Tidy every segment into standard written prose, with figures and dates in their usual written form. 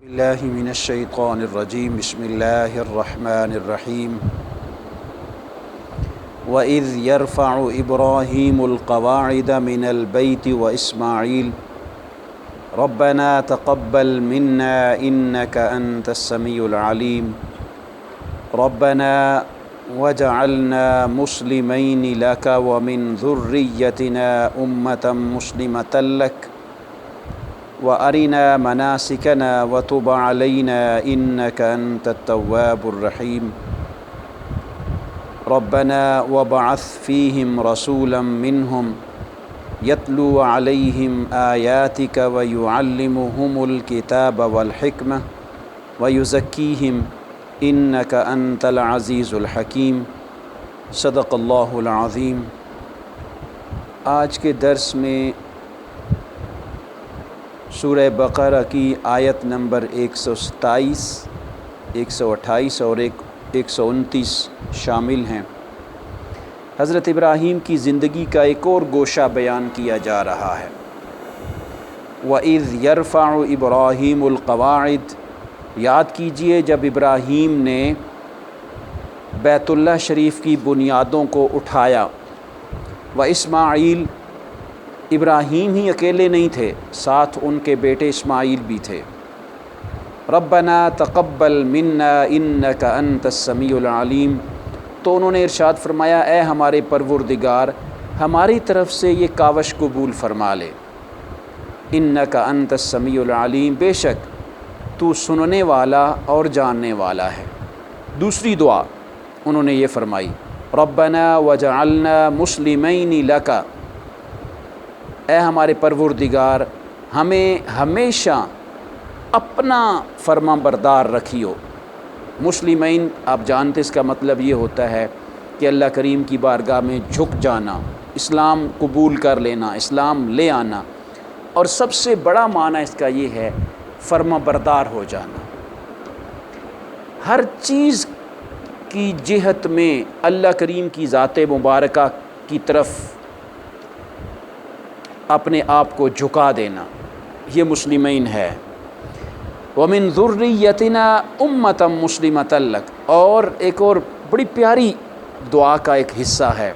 الله من الشيطان الرجيم بسم الله الرحمن الرحيم وإذ يرفع إبراهيم القواعد من البيت وإسماعيل ربنا تقبل منا إنك أنت السميع العليم ربنا وجعلنا مسلمين لك ومن ذريتنا أمة مسلمة لك وأرنا مناسكنا وتب علينا إنك أنت التواب الرحيم ربنا وابعث فيهم رسولا منهم يتلو عليهم آياتك ويعلمهم الكتاب والحكمة ويزكيهم إنك أنت العزيز الحكيم صدق اللہ العظیم۔ آج کے درس میں سورہ بقرہ کی آیت نمبر 127، 128 اور 129 شامل ہیں۔ حضرت ابراہیم کی زندگی کا ایک اور گوشہ بیان کیا جا رہا ہے۔ وَإِذْ يَرْفَعُ إِبْرَاهِيمُ الْقَوَاعِدَ، یاد کیجئے جب ابراہیم نے بیت اللہ شریف کی بنیادوں کو اٹھایا۔ وَإِسْمَاعِيل، ابراہیم ہی اکیلے نہیں تھے، ساتھ ان کے بیٹے اسماعیل بھی تھے۔ ربنا تقبل منا انک انت السمیع العلیم، تو انہوں نے ارشاد فرمایا اے ہمارے پروردگار ہماری طرف سے یہ کاوش قبول فرما لے۔ انک انت السمیع العلیم، بے شک تو سننے والا اور جاننے والا ہے۔ دوسری دعا انہوں نے یہ فرمائی ربنا وجعلنا مسلمین لک، اے ہمارے پروردگار ہمیں ہمیشہ اپنا فرما بردار رکھیو۔ مسلمین آپ جانتے اس کا مطلب یہ ہوتا ہے کہ اللہ کریم کی بارگاہ میں جھک جانا، اسلام قبول کر لینا، اسلام لے آنا، اور سب سے بڑا معنی اس کا یہ ہے فرما بردار ہو جانا۔ ہر چیز کی جہت میں اللہ کریم کی ذات مبارکہ کی طرف اپنے آپ کو جھکا دینا، یہ مسلمین ہے۔ وَمِن ذُرِّيَّتِنَا أُمَّةً مُسْلِمَةً لَكَ، اور ایک اور بڑی پیاری دعا کا ایک حصہ ہے،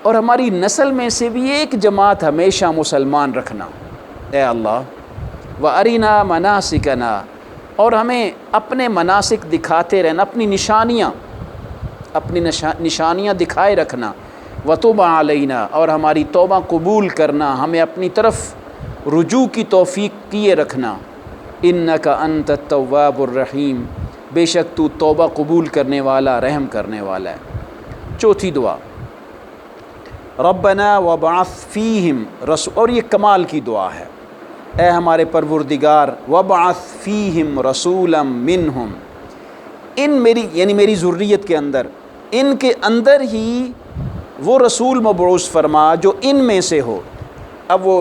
اور ہماری نسل میں سے بھی ایک جماعت ہمیشہ مسلمان رکھنا اے اللہ۔ وَأَرِنَا مَنَاسِكَنَا، اور ہمیں اپنے مناسک دکھاتے رہنا، اپنی نشانیاں دکھائے رکھنا۔ وَتُبْ عَلَيْنَا، اور ہماری توبہ قبول کرنا، ہمیں اپنی طرف رجوع کی توفیق کیے رکھنا۔ اِنَّكَ أَنْتَ التَّوَّابُ الرَّحِيمُ، بے شک تو توبہ قبول کرنے والا، رحم کرنے والا ہے۔ چوتھی دعا ربنا وابعث فیہم رسول، اور یہ کمال کی دعا ہے، اے ہمارے پروردگار وابعث فیہم رسولا منہم، میری ذریت کے اندر، ان کے اندر ہی وہ رسول مبعوث فرما جو ان میں سے ہو۔ اب وہ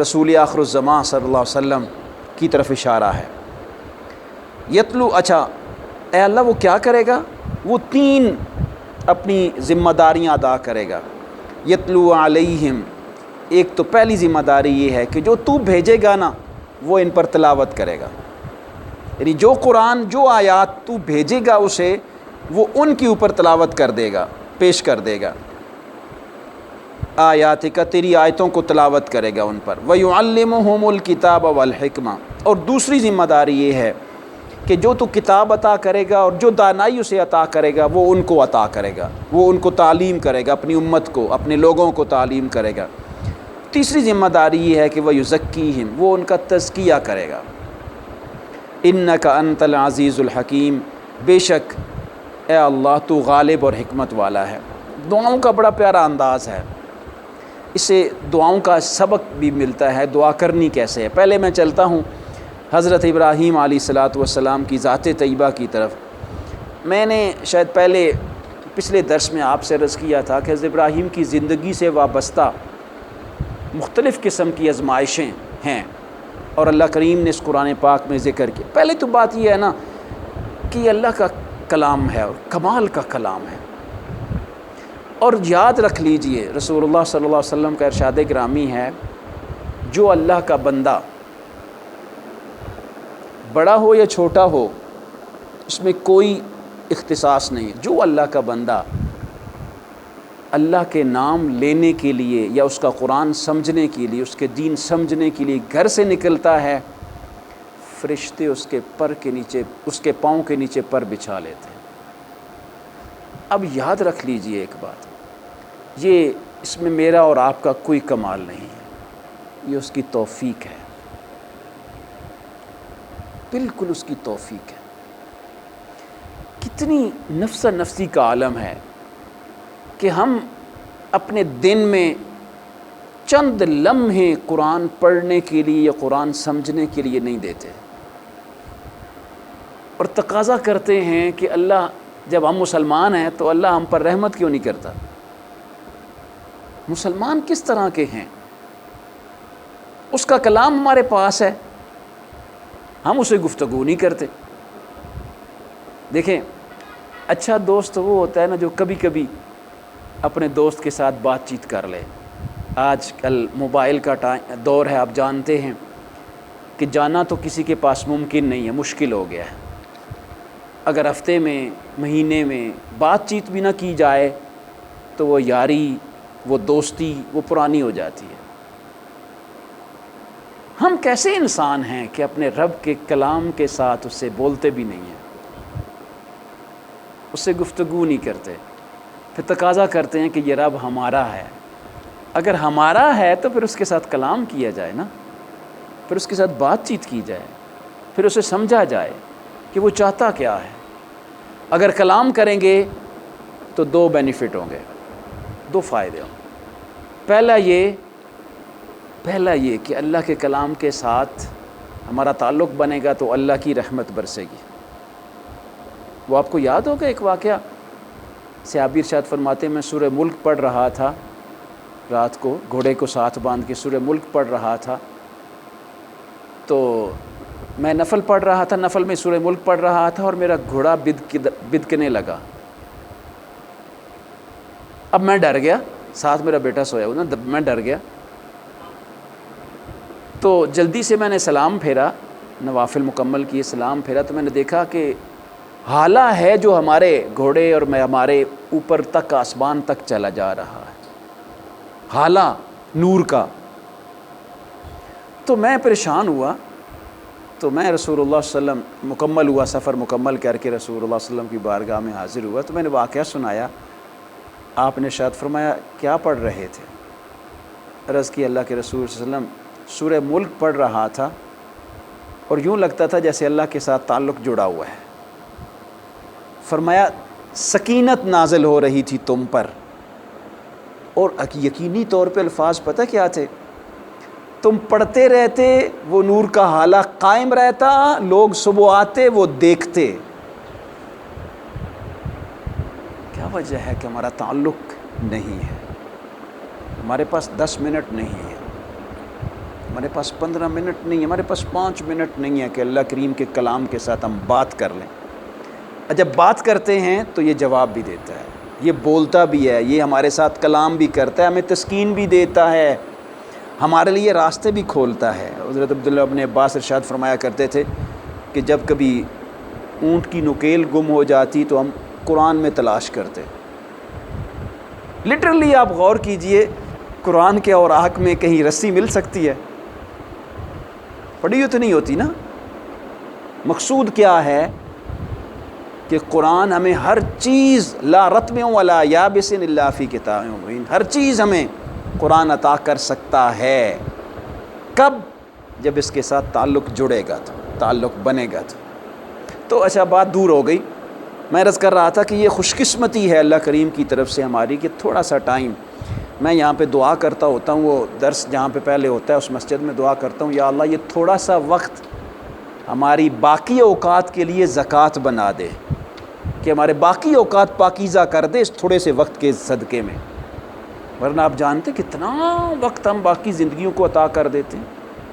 رسول آخر الزمان صلی اللہ علیہ وسلم کی طرف اشارہ ہے۔ یتلو، اچھا اے اللہ وہ کیا کرے گا؟ وہ 3 اپنی ذمہ داریاں ادا کرے گا۔ یتلو علیہم، ایک تو پہلی ذمہ داری یہ ہے کہ جو تو بھیجے گا نا وہ ان پر تلاوت کرے گا، یعنی جو قرآن، جو آیات تو بھیجے گا اسے، وہ ان کے اوپر تلاوت کر دے گا، پیش کر دے گا۔ آیات کا، تیری آیتوں کو تلاوت کرے گا ان پر۔ وَيُعَلِّمُهُمُ الْكِتَابَ وَالْحِكْمَةَ، اور دوسری ذمہ داری یہ ہے کہ جو تو کتاب عطا کرے گا اور جو دانائی اسے عطا کرے گا وہ ان کو عطا کرے گا، وہ ان کو تعلیم کرے گا، اپنی امت کو، اپنے لوگوں کو تعلیم کرے گا۔ تیسری ذمہ داری یہ ہے کہ وَيُزَكِّيهِمْ، وہ ان کا تزکیہ کرے گا۔ اِنَّكَ أَنْتَ الْعَزِيزُ الْحَكِيمُ، بے شک اے اللہ تو غالب اور حکمت والا ہے۔ دعاؤں کا بڑا پیارا انداز ہے، اس سے دعاؤں کا سبق بھی ملتا ہے، دعا کرنی کیسے ہے۔ پہلے میں چلتا ہوں حضرت ابراہیم علیہ الصلاۃ والسلام کی ذات طیبہ کی طرف۔ میں نے شاید پچھلے درس میں آپ سے عرض کیا تھا کہ حضرت ابراہیم کی زندگی سے وابستہ مختلف قسم کی آزمائشیں ہیں، اور اللہ کریم نے اس قرآن پاک میں ذکر کیا۔ پہلے تو بات یہ ہے نا کہ یہ اللہ کا کلام ہے اور کمال کا کلام ہے، اور یاد رکھ لیجئے رسول اللہ صلی اللہ علیہ وسلم کا ارشاد گرامی ہے، جو اللہ کا بندہ بڑا ہو یا چھوٹا ہو، اس میں کوئی اختصاص نہیں ہے۔ جو اللہ کا بندہ اللہ کے نام لینے کے لیے یا اس کا قرآن سمجھنے کے لیے، اس کے دین سمجھنے کے لیے گھر سے نکلتا ہے، فرشتے اس کے پر کے نیچے، اس کے پاؤں کے نیچے پر بچھا لیتے ہیں۔ اب یاد رکھ لیجئے ایک بات، یہ اس میں میرا اور آپ کا کوئی کمال نہیں ہے، یہ اس کی توفیق ہے، بالکل اس کی توفیق ہے۔ کتنی نفس نفسی کا عالم ہے کہ ہم اپنے دن میں چند لمحے قرآن پڑھنے کے لیے یا قرآن سمجھنے کے لیے نہیں دیتے، اور تقاضا کرتے ہیں کہ اللہ، جب ہم مسلمان ہیں تو اللہ ہم پر رحمت کیوں نہیں کرتا؟ مسلمان کس طرح کے ہیں؟ اس کا کلام ہمارے پاس ہے، ہم اسے گفتگو نہیں کرتے۔ دیکھیں، اچھا دوست وہ ہوتا ہے نا جو کبھی کبھی اپنے دوست کے ساتھ بات چیت کر لے۔ آج کل موبائل کا دور ہے، آپ جانتے ہیں کہ جانا تو کسی کے پاس ممکن نہیں ہے، مشکل ہو گیا ہے۔ اگر ہفتے میں، مہینے میں بات چیت بھی نہ کی جائے تو وہ یاری، وہ دوستی، وہ پرانی ہو جاتی ہے۔ ہم کیسے انسان ہیں کہ اپنے رب کے کلام کے ساتھ اس سے بولتے بھی نہیں ہیں، اس سے گفتگو نہیں کرتے، پھر تقاضا کرتے ہیں کہ یہ رب ہمارا ہے۔ اگر ہمارا ہے تو پھر اس کے ساتھ کلام کیا جائے نا، پھر اس کے ساتھ بات چیت کی جائے، پھر اسے سمجھا جائے کہ وہ چاہتا کیا ہے۔ اگر کلام کریں گے تو دو بینیفٹ ہوں گے، دو فائدے ہوں گے۔ پہلا یہ کہ اللہ کے کلام کے ساتھ ہمارا تعلق بنے گا تو اللہ کی رحمت برسے گی۔ وہ آپ کو یاد ہوگا ایک واقعہ، صحابی ارشاد فرماتے ہیں میں سورہ ملک پڑھ رہا تھا، رات کو گھوڑے کو ساتھ باندھ کے سورہ ملک پڑھ رہا تھا، تو میں نفل پڑھ رہا تھا، نفل میں سورہ ملک پڑھ رہا تھا، اور میرا گھوڑا بدکنے لگا۔ اب میں ڈر گیا، ساتھ میرا بیٹا سویا ہوا نا، میں ڈر گیا، تو جلدی سے میں نے سلام پھیرا، نوافل مکمل کیے، سلام پھیرا، تو میں نے دیکھا کہ حالہ ہے جو ہمارے گھوڑے اور میں ہمارے اوپر تک، آسمان تک چلا جا رہا ہے، حالہ نور کا۔ تو میں پریشان ہوا، تو میں رسول اللہ صلی اللہ علیہ وسلم مکمل ہوا، سفر مکمل کر کے رسول اللہ صلی اللہ علیہ وسلم کی بارگاہ میں حاضر ہوا، تو میں نے واقعہ سنایا۔ آپ نے ارشاد فرمایا کیا پڑھ رہے تھے؟ عرض کی اللہ کے رسول صلی اللہ علیہ وسلم سورہ ملک پڑھ رہا تھا، اور یوں لگتا تھا جیسے اللہ کے ساتھ تعلق جڑا ہوا ہے۔ فرمایا سکینت نازل ہو رہی تھی تم پر، اور یقینی طور پہ الفاظ پتہ کیا تھے؟ تم پڑھتے رہتے، وہ نور کا حالہ قائم رہتا، لوگ صبح آتے وہ دیکھتے۔ کیا وجہ ہے کہ ہمارا تعلق نہیں ہے؟ ہمارے پاس 10 منٹ نہیں ہے، ہمارے پاس 15 منٹ نہیں ہے، ہمارے پاس 5 منٹ نہیں ہے کہ اللہ کریم کے کلام کے ساتھ ہم بات کر لیں۔ جب بات کرتے ہیں تو یہ جواب بھی دیتا ہے، یہ بولتا بھی ہے، یہ ہمارے ساتھ کلام بھی کرتا ہے، ہمیں تسکین بھی دیتا ہے، ہمارے لیے راستے بھی کھولتا ہے۔ حضرت عبداللہ ابن عباس ارشاد فرمایا کرتے تھے کہ جب کبھی اونٹ کی نکیل گم ہو جاتی تو ہم قرآن میں تلاش کرتے۔ لٹرلی آپ غور کیجئے، قرآن کے اوراق میں کہیں رسی مل سکتی ہے؟ پڑھی تو نہیں ہوتی نا۔ مقصود کیا ہے کہ قرآن ہمیں ہر چیز، لا رتب ولا یابس الا فی کتاب مبین، ہر چیز ہمیں قرآن عطا کر سکتا ہے۔ کب؟ جب اس کے ساتھ تعلق جڑے گا تو، تعلق بنے گا تو اچھا بات دور ہو گئی۔ میں عرض کر رہا تھا کہ یہ خوش قسمتی ہے اللہ کریم کی طرف سے ہماری کہ تھوڑا سا ٹائم میں یہاں پہ دعا کرتا ہوتا ہوں، وہ درس جہاں پہ پہلے ہوتا ہے اس مسجد میں دعا کرتا ہوں، یا اللہ یہ تھوڑا سا وقت ہماری باقی اوقات کے لیے زکوٰۃ بنا دے، کہ ہمارے باقی اوقات پاکیزہ کر دے اس تھوڑے سے وقت کے صدقے میں۔ ورنہ آپ جانتے کتنا وقت ہم باقی زندگیوں کو عطا کر دیتے ہیں،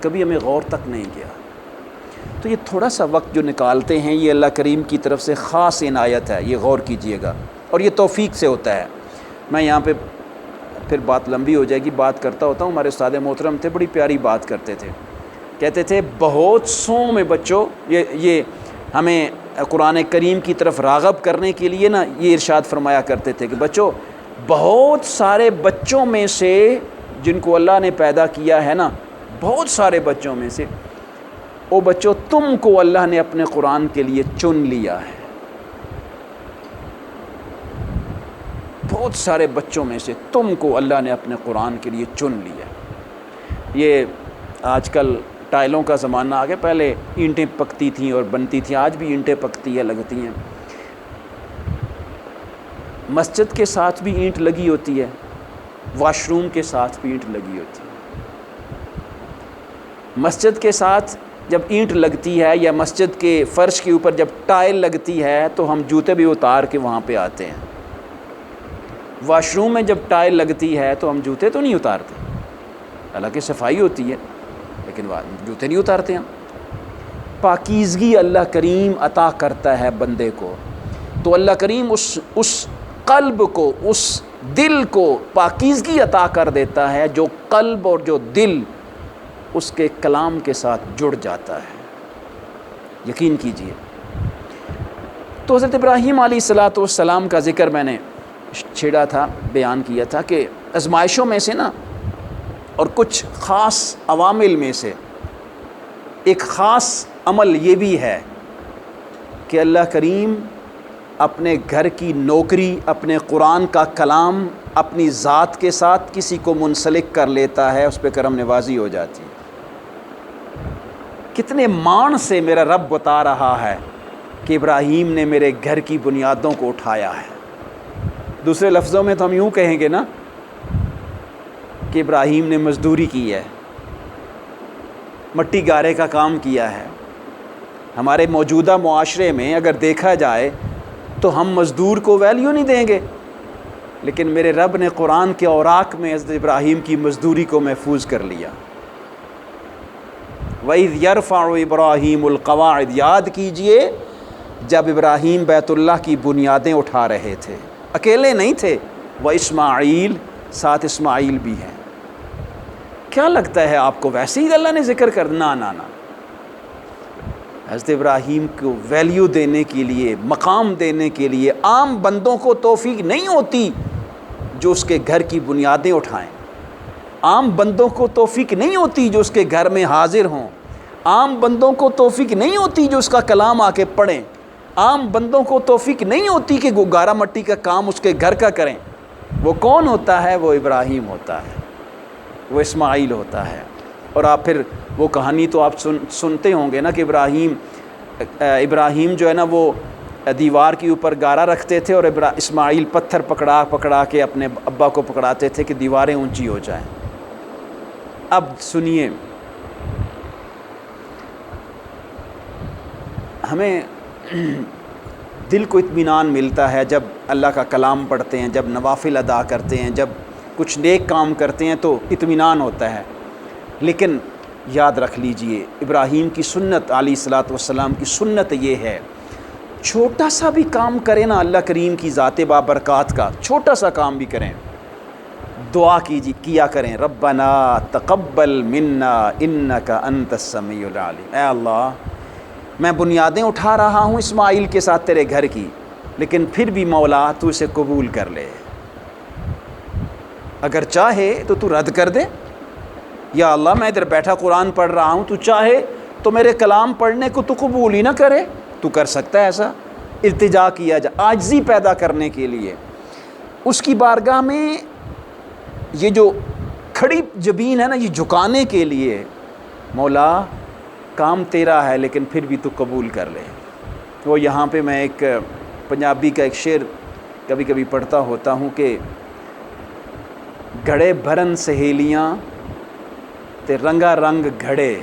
کبھی ہمیں غور تک نہیں کیا۔ تو یہ تھوڑا سا وقت جو نکالتے ہیں یہ اللہ کریم کی طرف سے خاص عنایت ہے، یہ غور کیجئے گا، اور یہ توفیق سے ہوتا ہے۔ میں یہاں پہ پھر بات لمبی ہو جائے گی، بات کرتا ہوتا ہوں، ہمارے استاد محترم تھے، بڑی پیاری بات کرتے تھے کہتے تھے بہت سو میں بچوں، یہ ہمیں قرآن کریم کی طرف راغب کرنے کے لیے نا یہ ارشاد فرمایا کرتے تھے کہ بچوں، بہت سارے بچوں میں سے جن کو اللہ نے پیدا کیا ہے نا، بہت سارے بچوں میں سے، او بچوں تم کو اللہ نے اپنے قرآن کے لیے چن لیا ہے۔ بہت سارے بچوں میں سے تم کو اللہ نے اپنے قرآن کے لیے چن لیا۔ یہ آج کل ٹائلوں کا زمانہ آ گیا، پہلے اینٹیں پکتی تھیں اور بنتی تھیں، آج بھی اینٹیں پکتی ہیں، لگتی ہیں۔ مسجد کے ساتھ بھی اینٹ لگی ہوتی ہے، واش روم کے ساتھ بھی اینٹ لگی ہوتی ہے۔ مسجد کے ساتھ جب اینٹ لگتی ہے یا مسجد کے فرش کے اوپر جب ٹائل لگتی ہے تو ہم جوتے بھی اتار کے وہاں پہ آتے ہیں۔ واش روم میں جب ٹائل لگتی ہے تو ہم جوتے تو نہیں اتارتے، حالانکہ صفائی ہوتی ہے، لیکن جوتے نہیں اتارتے ہم۔ پاکیزگی اللہ کریم عطا کرتا ہے بندے کو، تو اللہ کریم اس قلب کو، اس دل کو پاکیزگی عطا کر دیتا ہے، جو قلب اور جو دل اس کے کلام کے ساتھ جڑ جاتا ہے۔ یقین کیجئے۔ تو حضرت ابراہیم علیہ السلام کا ذکر میں نے چھیڑا تھا، بیان کیا تھا کہ آزمائشوں میں سے نا اور کچھ خاص عوامل میں سے ایک خاص عمل یہ بھی ہے کہ اللہ کریم اپنے گھر کی نوکری، اپنے قرآن کا کلام اپنی ذات کے ساتھ کسی کو منسلک کر لیتا ہے، اس پہ کرم نوازی ہو جاتی ہے۔ کتنے مان سے میرا رب بتا رہا ہے کہ ابراہیم نے میرے گھر کی بنیادوں کو اٹھایا ہے۔ دوسرے لفظوں میں تو ہم یوں کہیں گے نا کہ ابراہیم نے مزدوری کی ہے، مٹی گارے کا کام کیا ہے۔ ہمارے موجودہ معاشرے میں اگر دیکھا جائے تو ہم مزدور کو ویلیو نہیں دیں گے، لیکن میرے رب نے قرآن کے اوراق میں حضرت ابراہیم کی مزدوری کو محفوظ کر لیا۔ وَإِذْ يَرْفَعُ إِبْرَاهِيمُ الْقَوَاعِدَ، یاد کیجئے جب ابراہیم بیت اللہ کی بنیادیں اٹھا رہے تھے، اکیلے نہیں تھے، وَإِسْمَاعِيل، ساتھ اسماعیل بھی ہیں۔ کیا لگتا ہے آپ کو ویسے ہی اللہ نے ذکر کرنا؟ نہ حضرت ابراہیم کو ویلیو دینے کے لیے، مقام دینے کے لیے عام بندوں کو توفیق نہیں ہوتی جو اس کے گھر کی بنیادیں اٹھائیں، عام بندوں کو توفیق نہیں ہوتی جو اس کے گھر میں حاضر ہوں، عام بندوں کو توفیق نہیں ہوتی جو اس کا کلام آ کے پڑھیں، عام بندوں کو توفیق نہیں ہوتی کہ وہ گارا مٹی کا کام اس کے گھر کا کریں۔ وہ کون ہوتا ہے؟ وہ ابراہیم ہوتا ہے، وہ اسماعیل ہوتا ہے۔ اور آپ پھر وہ کہانی تو آپ سنتے ہوں گے نا کہ ابراہیم جو ہے نا وہ دیوار کے اوپر گارا رکھتے تھے اور اسماعیل پتھر پکڑا کے اپنے ابا کو پکڑاتے تھے کہ دیواریں اونچی ہو جائیں۔ اب سنیے، ہمیں دل کو اطمینان ملتا ہے جب اللہ کا کلام پڑھتے ہیں، جب نوافل ادا کرتے ہیں، جب کچھ نیک کام کرتے ہیں تو اطمینان ہوتا ہے۔ لیکن یاد رکھ لیجئے ابراہیم کی سنت، علیہ الصلاۃ والسلام کی سنت یہ ہے، چھوٹا سا بھی کام کریں نا اللہ کریم کی ذات بابرکات کا، چھوٹا سا کام بھی کریں، دعا کیا کریں، ربنا تقبل منا انک انت السمیع العلیم۔ اے اللہ، میں بنیادیں اٹھا رہا ہوں اسماعیل کے ساتھ تیرے گھر کی، لیکن پھر بھی مولا تو اسے قبول کر لے، اگر چاہے تو تو رد کر دے۔ یا اللہ، میں ادھر بیٹھا قرآن پڑھ رہا ہوں، تو چاہے تو میرے کلام پڑھنے کو تو قبول ہی نہ کرے، تو کر سکتا ہے ایسا؟ التجا کیا جا، عاجزی پیدا کرنے کے لیے اس کی بارگاہ میں یہ جو کھڑی جبین ہے نا، یہ جھکانے کے لیے، مولا کام تیرا ہے لیکن پھر بھی تو قبول کر لے۔ وہ یہاں پہ میں ایک پنجابی کا ایک شعر کبھی کبھی پڑھتا ہوتا ہوں کہ گھڑے بھرن سہیلیاں تے رنگا رنگ گھڑے،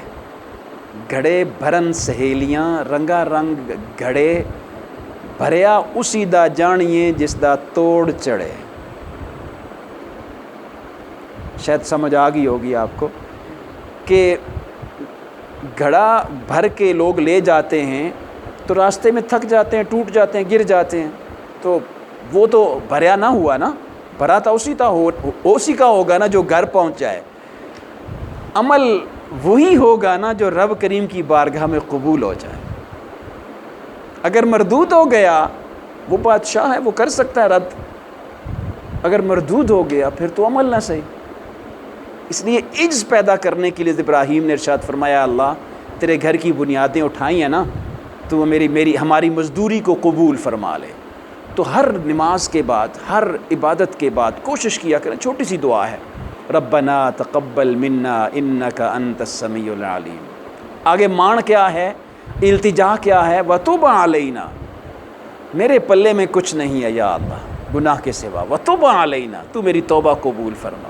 گھڑے بھرن سہیلیاں رنگا رنگ گھڑے، بھریا اسی دا جانیے جس دا توڑ چڑھے۔ شاید سمجھ آ گئی ہوگی آپ کو کہ گھڑا بھر کے لوگ لے جاتے ہیں تو راستے میں تھک جاتے ہیں، ٹوٹ جاتے ہیں، گر جاتے ہیں، تو وہ تو بھریا نہ ہوا نا، بھرا تھا اسی کا ہوگا نا جو گھر پہنچ جائے۔ عمل وہی ہوگا نا جو رب کریم کی بارگاہ میں قبول ہو جائے. اگر مردود ہو گیا، وہ بادشاہ ہے، وہ کر سکتا ہے رد. اگر مردود ہو گیا پھر تو عمل نہ صحیح. اس لیے عجز پیدا کرنے کے لیے ابراہیم نے ارشاد فرمایا اللہ تیرے گھر کی بنیادیں اٹھائی ہیں نا، تو ہماری مزدوری کو قبول فرما لے. تو ہر نماز کے بعد، ہر عبادت کے بعد کوشش کیا کریں. چھوٹی سی دعا ہے، ربنا تقبل منا انک انت السمیع العلیم. آگے مان کیا ہے، التجا کیا ہے، وتوب علینا، میرے پلے میں کچھ نہیں ہے یا اللہ گناہ کے سوا، وتوب علینا، تو میری توبہ قبول فرما،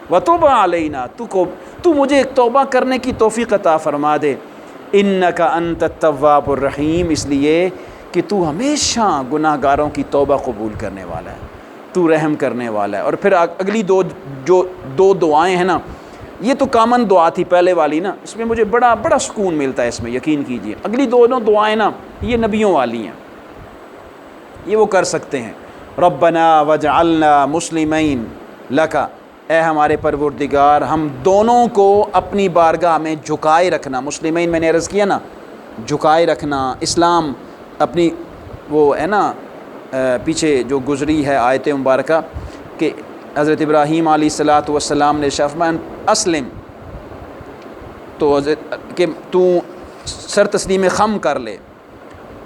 وتوب علینا، تو مجھے ایک توبہ کرنے کی توفیق عطا فرما دے. انک انت التواب الرحیم، اس لیے کہ تو ہمیشہ گناہ گاروں کی توبہ قبول کرنے والا ہے، تو رحم کرنے والا ہے. اور پھر اگلی دو دعائیں ہیں نا، یہ تو کامن دعا تھی پہلے والی نا، اس میں مجھے بڑا سکون ملتا ہے اس میں، یقین کیجئے. اگلی دونوں دعائیں نا یہ نبیوں والی ہیں، یہ وہ کر سکتے ہیں. ربنا وجعلنا مسلمین لکا، اے ہمارے پروردگار ہم دونوں کو اپنی بارگاہ میں جھکائے رکھنا. مسلمین میں نے عرض کیا نا، جھکائے رکھنا. اسلام اپنی وہ ہے نا پیچھے جو گزری ہے آیت مبارکہ کہ حضرت ابراہیم علیہ الصلاۃ والسلام نے فرمایا اسلم، تو کہ تو سر تسلیم خم کر لے.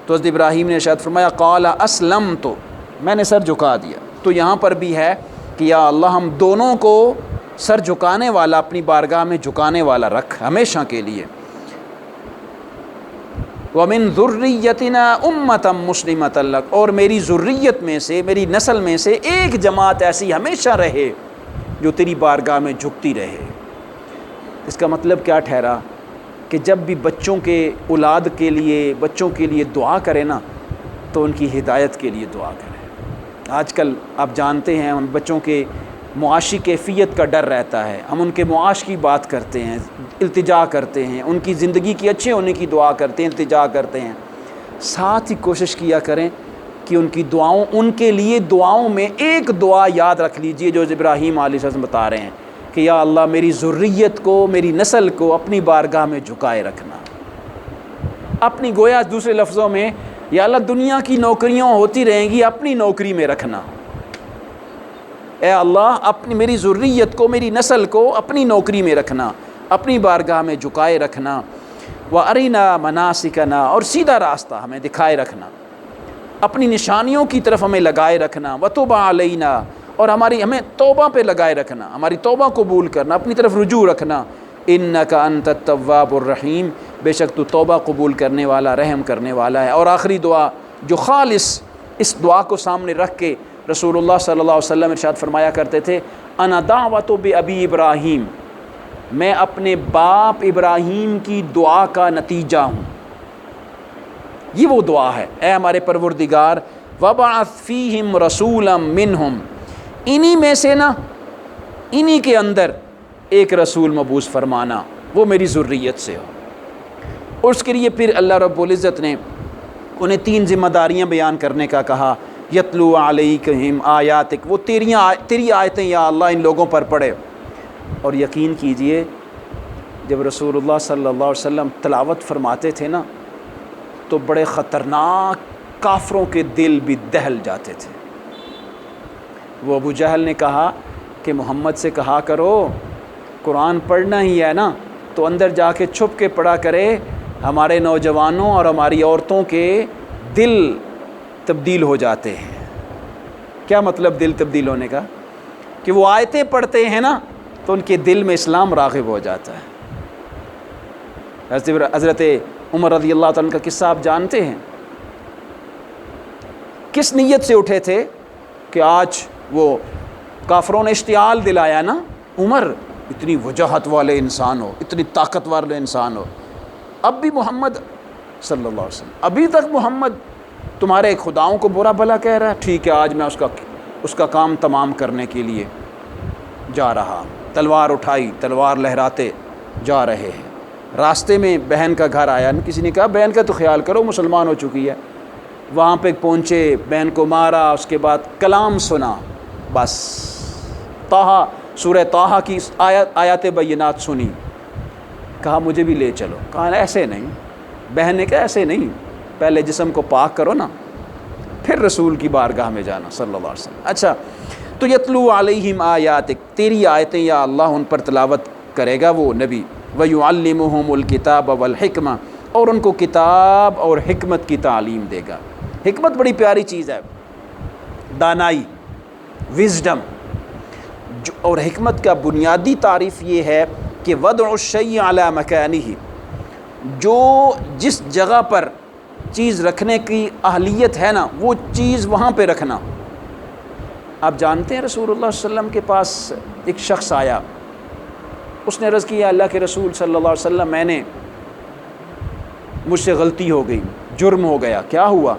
تو حضرت ابراہیم نے ارشاد فرمایا قال اسلم، تو میں نے سر جھکا دیا. تو یہاں پر بھی ہے کہ یا اللہ ہم دونوں کو سر جھکانے والا، اپنی بارگاہ میں جھکانے والا رکھ ہمیشہ کے لیے. وَمِن ذُرِّيَّتِنَا أُمَّةً مُسْلِمَةً لَكَ، اور میری ذریت میں سے، میری نسل میں سے ایک جماعت ایسی ہمیشہ رہے جو تیری بارگاہ میں جھکتی رہے. اس کا مطلب کیا ٹھہرا کہ جب بھی بچوں کے اولاد کے لیے، بچوں کے لیے دعا کرے نا تو ان کی ہدایت کے لیے دعا کرے. آج کل آپ جانتے ہیں ہم بچوں کے معاشی کیفیت کا ڈر رہتا ہے، ہم ان کے معاش کی بات کرتے ہیں، التجا کرتے ہیں، ان کی زندگی کی اچھے ہونے کی دعا کرتے ہیں، التجا کرتے ہیں. ساتھ ہی کوشش کیا کریں کہ ان کی دعاؤں، ان کے لیے دعاؤں میں ایک دعا یاد رکھ لیجئے جو ابراہیم علیہ السلام بتا رہے ہیں کہ یا اللہ میری ذریت کو، میری نسل کو اپنی بارگاہ میں جھکائے رکھنا. اپنی گویا دوسرے لفظوں میں یا اللہ دنیا کی نوکریاں ہوتی رہیں گی، اپنی نوکری میں رکھنا. اے اللہ اپنی میری ذریت کو، میری نسل کو اپنی نوکری میں رکھنا، اپنی بارگاہ میں جھکائے رکھنا. وَأَرِنَا مَنَاسِكَنَا، اور سیدھا راستہ ہمیں دکھائے رکھنا، اپنی نشانیوں کی طرف ہمیں لگائے رکھنا. وَتُوبَ عَلَيْنَا، اور ہمیں توبہ پہ لگائے رکھنا، ہماری توبہ قبول کرنا، اپنی طرف رجوع رکھنا. اِنَّكَ أَنْتَ التَّوَّابُ الرَّحِيمُ، بے شک تو توبہ قبول کرنے والا، رحم کرنے والا ہے. اور آخری دعا جو خالص اس دعا کو سامنے رکھ کے رسول اللہ صلی اللہ علیہ وسلم ارشاد فرمایا کرتے تھے انا دعوت بابی ابراہیم، میں اپنے باپ ابراہیم کی دعا کا نتیجہ ہوں. یہ وہ دعا ہے، اے ہمارے پروردگار وبعث فیہم رسولا منہم، انہی میں سے نا، انہی کے اندر ایک رسول مبعوث فرمانا، وہ میری ذریت سے ہو. اور اس کے لیے پھر اللہ رب العزت نے انہیں 3 ذمہ داریاں بیان کرنے کا کہا. یتلو علیہم آیاتک، وہ تیری آیتیں یا اللہ ان لوگوں پر پڑھے. اور یقین کیجئے جب رسول اللہ صلی اللہ علیہ وسلم تلاوت فرماتے تھے نا تو بڑے خطرناک کافروں کے دل بھی دہل جاتے تھے. وہ ابو جہل نے کہا کہ محمد سے کہا کرو قرآن پڑھنا ہی ہے نا تو اندر جا کے چھپ کے پڑھا کرے، ہمارے نوجوانوں اور ہماری عورتوں کے دل تبدیل ہو جاتے ہیں. کیا مطلب دل تبدیل ہونے کا؟ کہ وہ آیتیں پڑھتے ہیں نا تو ان کے دل میں اسلام راغب ہو جاتا ہے. حضرت عمر رضی اللہ تعالیٰ کا قصہ آپ جانتے ہیں، کس نیت سے اٹھے تھے کہ آج وہ کافروں نے اشتعال دلایا نا، عمر اتنی وجاہت والے انسان ہو، اتنی طاقت والے انسان ہو، اب بھی محمد صلی اللہ علیہ وسلم، ابھی تک محمد تمہارے خداؤں کو برا بھلا کہہ رہا ہے، ٹھیک ہے آج میں اس کا کام تمام کرنے کے لیے جا رہا. تلوار اٹھائی، تلوار لہراتے جا رہے ہیں. راستے میں بہن کا گھر آیا، کسی نے کہا بہن کا تو خیال کرو مسلمان ہو چکی ہے. وہاں پہ پہنچے، بہن کو مارا، اس کے بعد کلام سنا، بس طٰہٰ، سورہ طٰہٰ کی آیات بینات سنی. کہا مجھے بھی لے چلو. کہا ایسے نہیں. بہن نے کہا ایسے نہیں, پہلے جسم کو پاک کرو نا, پھر رسول کی بارگاہ میں جانا صلی اللہ علیہ وسلم. اچھا, تو یتلو علیہم آیاتک, تیری آیتیں یا اللہ ان پر تلاوت کرے گا وہ نبی. ویعلمہم الکتاب والحکمہ, اور ان کو کتاب اور حکمت کی تعلیم دے گا. حکمت بڑی پیاری چیز ہے, دانائی, وزڈم. اور حکمت کا بنیادی تعریف یہ ہے کہ وضع الشیء علی مکانہ, جو جس جگہ پر چیز رکھنے کی اہلیت ہے نا وہ چیز وہاں پہ رکھنا. آپ جانتے ہیں رسول اللہ صلی اللہ علیہ وسلم کے پاس ایک شخص آیا, اس نے عرض کیا اللہ کے رسول صلی اللہ علیہ وسلم میں نے مجھ سے غلطی ہو گئی, جرم ہو گیا. کیا ہوا؟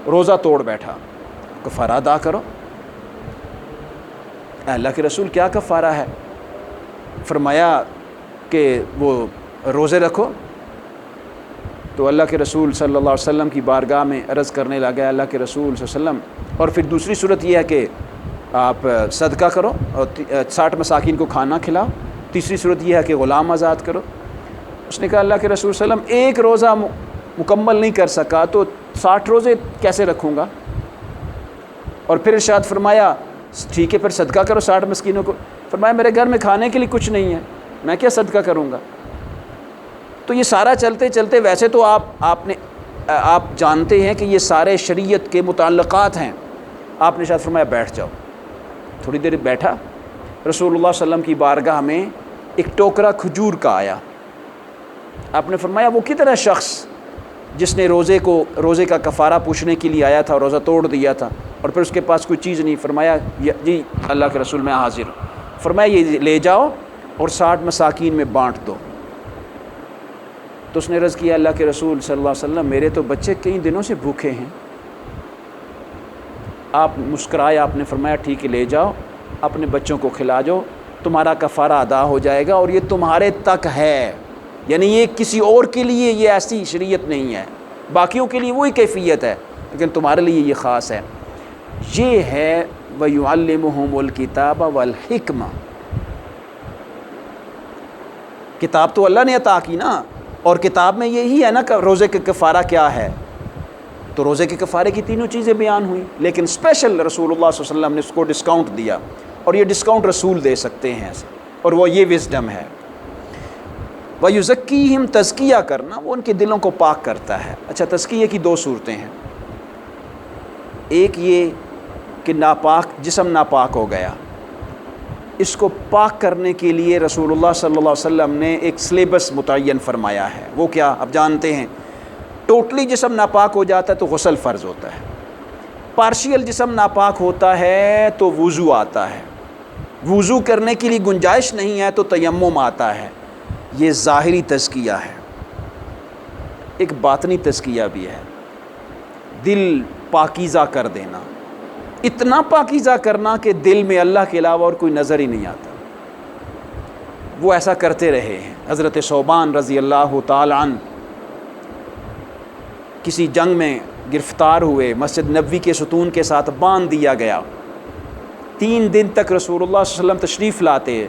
روزہ توڑ بیٹھا. کفارہ ادا کرو. اللہ کے رسول کیا کفارہ ہے؟ فرمایا کہ وہ روزے رکھو. تو اللہ کے رسول صلی اللہ علیہ وسلم کی بارگاہ میں عرض کرنے لگا اللہ کے رسول صلی اللہ علیہ وسلم, اور پھر دوسری صورت یہ ہے کہ آپ صدقہ کرو اور 60 مساکین کو کھانا کھلاؤ. تیسری صورت یہ ہے کہ غلام آزاد کرو. اس نے کہا اللہ کے رسول صلی اللہ علیہ وسلم ایک روزہ مکمل نہیں کر سکا تو 60 روزے کیسے رکھوں گا؟ اور پھر ارشاد فرمایا ٹھیک ہے پھر صدقہ کرو 60 مسکینوں کو. فرمایا میرے گھر میں کھانے کے لیے کچھ نہیں ہے, میں کیا صدقہ کروں گا؟ تو یہ سارا چلتے چلتے, ویسے تو آپ جانتے ہیں کہ یہ سارے شریعت کے متعلقات ہیں. آپ نے ارشاد فرمایا بیٹھ جاؤ. تھوڑی دیر بیٹھا. رسول اللہ صلی اللہ علیہ وسلم کی بارگاہ میں ایک ٹوکرا کھجور کا آیا. آپ نے فرمایا وہ کدھر ہے شخص جس نے روزے کا کفارہ پوچھنے کے لیے آیا تھا اور روزہ توڑ دیا تھا اور پھر اس کے پاس کوئی چیز نہیں؟ فرمایا جی اللہ کے رسول میں حاضر ہوں. فرمایا یہ لے جاؤ اور 60 مساکین میں بانٹ دو. تو اس نے عرض کیا اللہ کے رسول صلی اللہ علیہ وسلم میرے تو بچے کئی دنوں سے بھوکے ہیں. آپ مسکرائے, آپ نے فرمایا ٹھیک ہے لے جاؤ اپنے بچوں کو کھلا جاؤ, تمہارا کفارہ ادا ہو جائے گا, اور یہ تمہارے تک ہے. یعنی یہ کسی اور کے لیے یہ ایسی شریعت نہیں ہے, باقیوں کے لیے وہی کیفیت ہے لیکن تمہارے لیے یہ خاص ہے. یہ ہے وَيُعَلِّمُهُمُ الْكِتَابَ وَالْحِكْمَةَ. کتاب تو اللہ نے عطا کی نا, اور کتاب میں یہی ہے نا کہ روزے کا کفارہ کیا ہے. تو روزے کے کفارے کی تینوں چیزیں بیان ہوئیں, لیکن اسپیشل رسول اللہ صلی اللہ علیہ وسلم نے اس کو ڈسکاؤنٹ دیا, اور یہ ڈسکاؤنٹ رسول دے سکتے ہیں ایسے, اور وہ یہ وزڈم ہے. وَيُزَكِّيهِمْ, تزکیہ کرنا, وہ ان کے دلوں کو پاک کرتا ہے. اچھا, تزکیہ کی 2 صورتیں ہیں. ایک یہ کہ جسم ناپاک ہو گیا, اس کو پاک کرنے کے لیے رسول اللہ صلی اللہ علیہ وسلم نے ایک سلیبس متعین فرمایا ہے. وہ کیا؟ اب جانتے ہیں ٹوٹلی جسم ناپاک ہو جاتا ہے تو غسل فرض ہوتا ہے, پارشیل جسم ناپاک ہوتا ہے تو وضو آتا ہے, وضو کرنے کے لیے گنجائش نہیں ہے تو تیمم آتا ہے. یہ ظاہری تزکیہ ہے. ایک باطنی تزکیہ بھی ہے, دل پاکیزہ کر دینا, اتنا پاکیزہ کرنا کہ دل میں اللہ کے علاوہ اور کوئی نظر ہی نہیں آتا. وہ ایسا کرتے رہے ہیں. حضرت ثوبان رضی اللہ تعالی عنہ کسی جنگ میں گرفتار ہوئے, مسجد نبوی کے ستون کے ساتھ باندھ دیا گیا. 3 دن تک رسول اللہ صلی اللہ علیہ وسلم تشریف لاتے,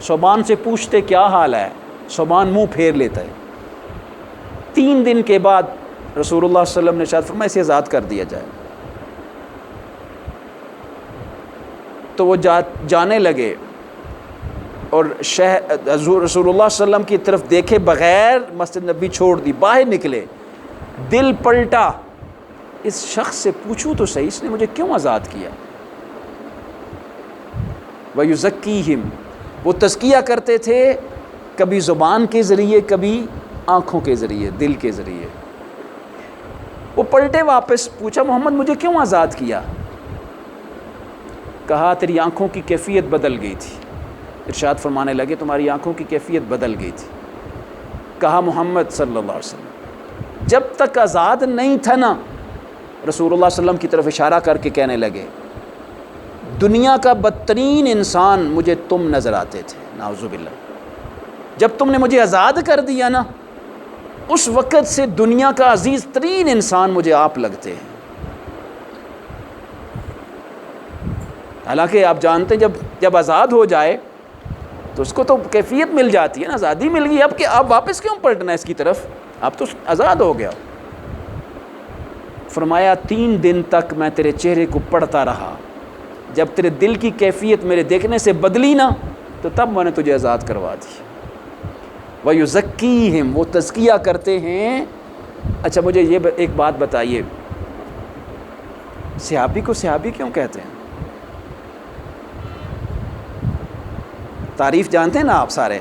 ثوبان سے پوچھتے کیا حال ہے, ثوبان منہ پھیر لیتا ہے. 3 دن کے بعد رسول اللہ صلی اللہ علیہ وسلم نے ارشاد فرمایا اسے آزاد کر دیا جائے. تو وہ جانے لگے اور رسول اللہ صلی اللہ علیہ وسلم کی طرف دیکھے بغیر مسجد نبی چھوڑ دی, باہر نکلے. دل پلٹا, اس شخص سے پوچھوں تو صحیح اس نے مجھے کیوں آزاد کیا. وَيُزَكِّيهِمْ, وہ تزکیہ کرتے تھے, کبھی زبان کے ذریعے, کبھی آنکھوں کے ذریعے, دل کے ذریعے. وہ پلٹے واپس, پوچھا محمد مجھے کیوں آزاد کیا؟ کہا تیری آنکھوں کی کیفیت بدل گئی تھی. ارشاد فرمانے لگے تمہاری آنکھوں کی کیفیت بدل گئی تھی. کہا محمد صلی اللہ علیہ وسلم جب تک آزاد نہیں تھا نا, رسول اللہ صلی اللہ علیہ وسلم کی طرف اشارہ کر کے کہنے لگے دنیا کا بدترین انسان مجھے تم نظر آتے تھے, نعوذ باللہ. جب تم نے مجھے آزاد کر دیا نا, اس وقت سے دنیا کا عزیز ترین انسان مجھے آپ لگتے ہیں. حالانکہ آپ جانتے ہیں جب آزاد ہو جائے تو اس کو تو کیفیت مل جاتی ہے نا، آزادی مل گئی، اب واپس کیوں پلٹنا ہے اس کی طرف، اب تو آزاد ہو گیا۔ فرمایا 3 دن تک میں تیرے چہرے کو پڑھتا رہا، جب تیرے دل کی کیفیت میرے دیکھنے سے بدلی نا تو تب میں نے تجھے آزاد کروا دی۔ وَيُزَكِّيهِمْ، وہ تزکیہ کرتے ہیں۔ اچھا مجھے یہ ایک بات بتائیے، صحابی کو صحابی کیوں کہتے ہیں؟ تعریف جانتے ہیں نا آپ سارے،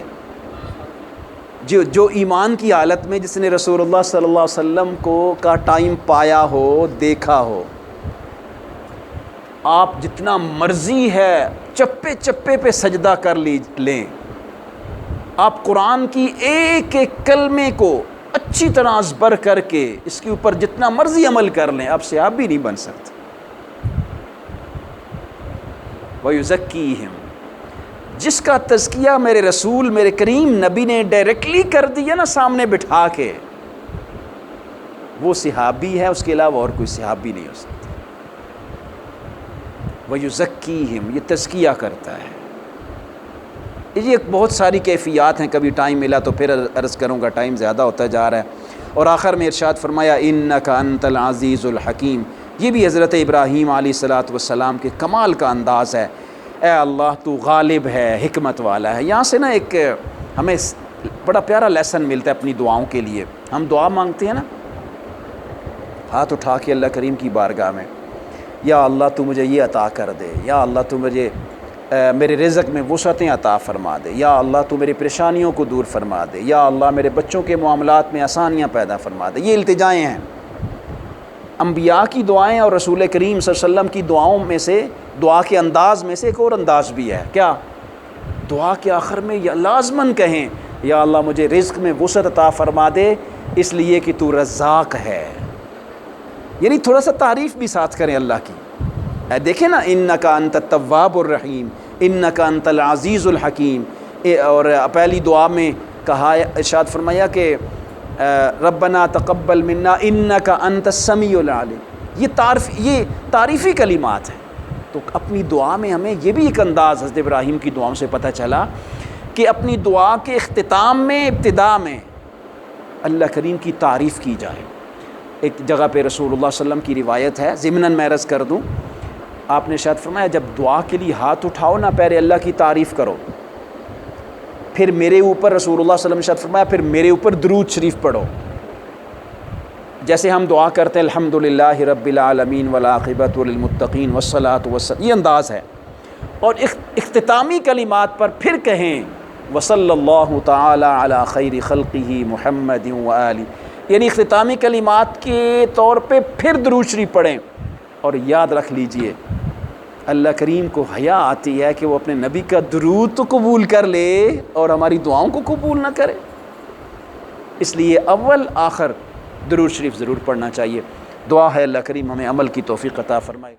جو ایمان کی حالت میں جس نے رسول اللہ صلی اللہ علیہ وسلم کا ٹائم پایا ہو، دیکھا ہو، آپ جتنا مرضی ہے چپے چپے پہ سجدہ کر لیں، آپ قرآن کی ایک ایک کلمے کو اچھی طرح ازبر کر کے اس کے اوپر جتنا مرضی عمل کر لیں، آپ صحابی نہیں بن سکتے۔ وَيُزَكِّيهِمْ، جس کا تزکیہ میرے رسول میرے کریم نبی نے ڈائریکٹلی کر دیا نا سامنے بٹھا کے، وہ صحابی ہے، اس کے علاوہ اور کوئی صحابی نہیں ہو سکتا۔ وَيُزَكِّيهِمْ، یہ تزکیہ کرتا ہے۔ یہ بہت ساری کیفیات ہیں، کبھی ٹائم ملا تو پھر عرض کروں گا، ٹائم زیادہ ہوتا جا رہا ہے۔ اور آخر میں ارشاد فرمایا اِنَّكَ أَنْتَ الْعَزِيزُ الْحَكِيمُ، یہ بھی حضرت ابراہیم علیہ السلام کے کمال کا انداز ہے۔ اے اللہ تو غالب ہے، حکمت والا ہے۔ یہاں سے نا ایک ہمیں بڑا پیارا لیسن ملتا ہے اپنی دعاؤں کے لیے۔ ہم دعا مانگتے ہیں نا ہاتھ اٹھا کے اللہ کریم کی بارگاہ میں، یا اللہ تو مجھے یہ عطا کر دے، یا اللہ تو مجھے میرے رزق میں وسعتیں عطا فرما دے، یا اللہ تو میری پریشانیوں کو دور فرما دے، یا اللہ میرے بچوں کے معاملات میں آسانیاں پیدا فرما دے۔ یہ التجائیں ہیں، انبیاء کی دعائیں اور رسول کریم صلی اللہ علیہ وسلم کی دعاؤں میں سے، دعا کے انداز میں سے ایک اور انداز بھی ہے، کیا؟ دعا کے آخر میں یا لازماً کہیں یا اللہ مجھے رزق میں وسعت عطا فرما دے، اس لیے کہ تو رزاق ہے، یعنی تھوڑا سا تعریف بھی ساتھ کریں اللہ کی۔ دیکھیں نا اِنَّكَ أَنْتَ التَّوَّابُ الرَّحِيمُ اِنَّكَ أَنْتَ الْعَزِيزُ الْحَكِيمُ، اور پہلی دعا میں کہا، ارشاد فرمایا کہ ربنا تقبل منا انک انت السمیع العلیم۔ یہ تعریفی کلمات ہیں، تو اپنی دعا میں ہمیں یہ بھی ایک انداز حضرت ابراہیم کی دعاؤں سے پتہ چلا کہ اپنی دعا کے اختتام میں، ابتدا میں اللہ کریم کی تعریف کی جائے۔ ایک جگہ پہ رسول اللہ صلی اللہ علیہ وسلم کی روایت ہے، ضمناً میں عرض کر دوں، آپ نے شاید فرمایا جب دعا کے لیے ہاتھ اٹھاؤ نا پہلے اللہ کی تعریف کرو، پھر میرے اوپر رسول اللہ صلی اللہ علیہ وسلم نے شاید فرمایا پھر میرے اوپر درود شریف پڑھو۔ جیسے ہم دعا کرتے ہیں الحمدللہ رب العالمین والعاقبۃ للمتقین والصلاۃ والسلام، یہ انداز ہے، اور اختتامی کلمات پر پھر کہیں وصلی اللہ تعالی علی خیر خلقہ محمد وآلہ، یعنی اختتامی کلمات کے طور پہ پھر درود شریف پڑھیں۔ اور یاد رکھ لیجئے اللہ کریم کو حیا آتی ہے کہ وہ اپنے نبی کا درود تو قبول کر لے اور ہماری دعاؤں کو قبول نہ کرے، اس لیے اول آخر درود شریف ضرور پڑھنا چاہیے۔ دعا ہے اللہ کریم ہمیں عمل کی توفیق عطا فرمائے۔